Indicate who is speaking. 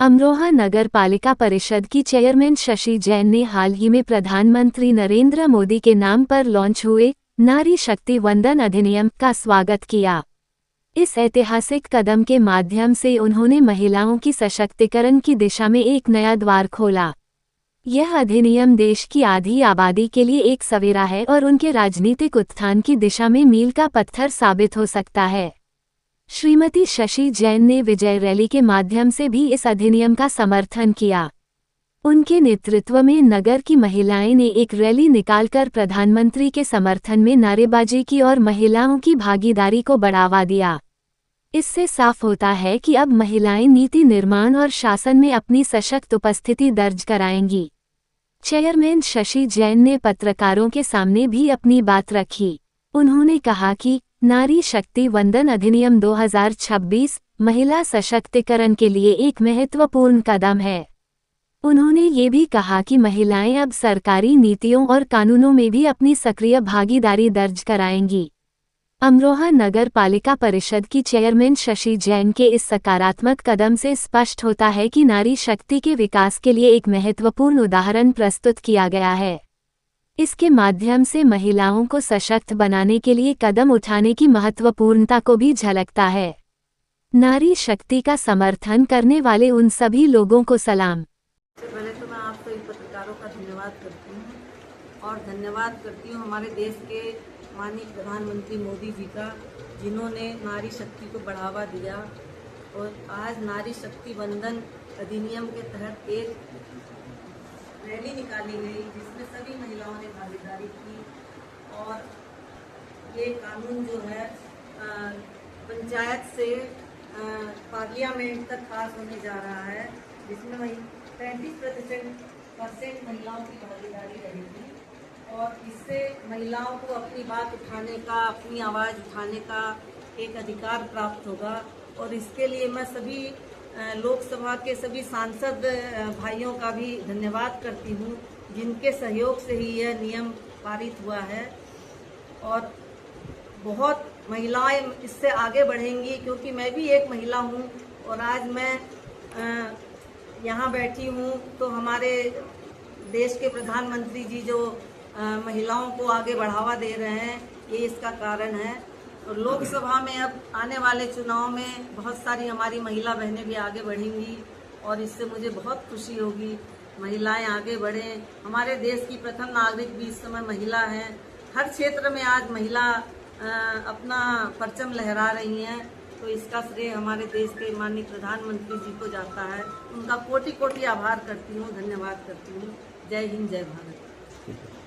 Speaker 1: अमरोहा नगर पालिका परिषद की चेयरमैन शशि जैन ने हाल ही में प्रधानमंत्री नरेंद्र मोदी के नाम पर लॉन्च हुए नारी शक्ति वंदन अधिनियम का स्वागत किया। इस ऐतिहासिक कदम के माध्यम से उन्होंने महिलाओं की सशक्तिकरण की दिशा में एक नया द्वार खोला। यह अधिनियम देश की आधी आबादी के लिए एक सवेरा है और उनके राजनीतिक उत्थान की दिशा में मील का पत्थर साबित हो सकता है। श्रीमती शशि जैन ने विजय रैली के माध्यम से भी इस अधिनियम का समर्थन किया। उनके नेतृत्व में नगर की महिलाएं ने एक रैली निकालकर प्रधानमंत्री के समर्थन में नारेबाजी की और महिलाओं की भागीदारी को बढ़ावा दिया। इससे साफ होता है कि अब महिलाएं नीति निर्माण और शासन में अपनी सशक्त उपस्थिति दर्ज कराएंगी। चेयरमैन शशि जैन ने पत्रकारों के सामने भी अपनी बात रखी। उन्होंने कहा कि नारी शक्ति वंदन अधिनियम 2026 महिला सशक्तिकरण के लिए एक महत्वपूर्ण कदम है। उन्होंने ये भी कहा कि महिलाएं अब सरकारी नीतियों और कानूनों में भी अपनी सक्रिय भागीदारी दर्ज कराएंगी। अमरोहा नगर पालिका परिषद की चेयरमैन शशि जैन के इस सकारात्मक कदम से स्पष्ट होता है कि नारी शक्ति के विकास के लिए एक महत्वपूर्ण उदाहरण प्रस्तुत किया गया है। इसके माध्यम से महिलाओं को सशक्त बनाने के लिए कदम उठाने की महत्वपूर्णता को भी झलकता है। नारी शक्ति का समर्थन करने वाले उन सभी लोगों को सलाम।
Speaker 2: पहले तो मैं आप सभी पत्रकारों का धन्यवाद करती हूँ और धन्यवाद करती हूँ हमारे देश के माननीय प्रधानमंत्री मोदी जी का, जिन्होंने नारी शक्ति को बढ़ावा दिया और आज नारी शक्ति वंदन अधिनियम के तहत एक रैली निकाली गई जिसमें सभी महिलाओं ने भागीदारी की और ये कानून जो है पंचायत से पार्लियामेंट तक पास होने जा रहा है, जिसमें 35% महिलाओं की भागीदारी रहेगी और इससे महिलाओं को अपनी बात उठाने का, अपनी आवाज़ उठाने का एक अधिकार प्राप्त होगा। और इसके लिए मैं सभी लोकसभा के सभी सांसद भाइयों का भी धन्यवाद करती हूँ, जिनके सहयोग से ही यह नियम पारित हुआ है और बहुत महिलाएं इससे आगे बढ़ेंगी, क्योंकि मैं भी एक महिला हूँ और आज मैं यहाँ बैठी हूँ तो हमारे देश के प्रधानमंत्री जी जो महिलाओं को आगे बढ़ावा दे रहे हैं, ये इसका कारण है। और लोकसभा में अब आने वाले चुनाव में बहुत सारी हमारी महिला बहनें भी आगे बढ़ेंगी और इससे मुझे बहुत खुशी होगी। महिलाएं आगे बढ़ें, हमारे देश की प्रथम नागरिक भी इस समय महिला हैं। हर क्षेत्र में आज महिला अपना परचम लहरा रही हैं, तो इसका श्रेय हमारे देश के माननीय प्रधानमंत्री जी को जाता है। उनका कोटि कोटि आभार करती हूँ, धन्यवाद करती हूँ। जय हिंद, जय भारत।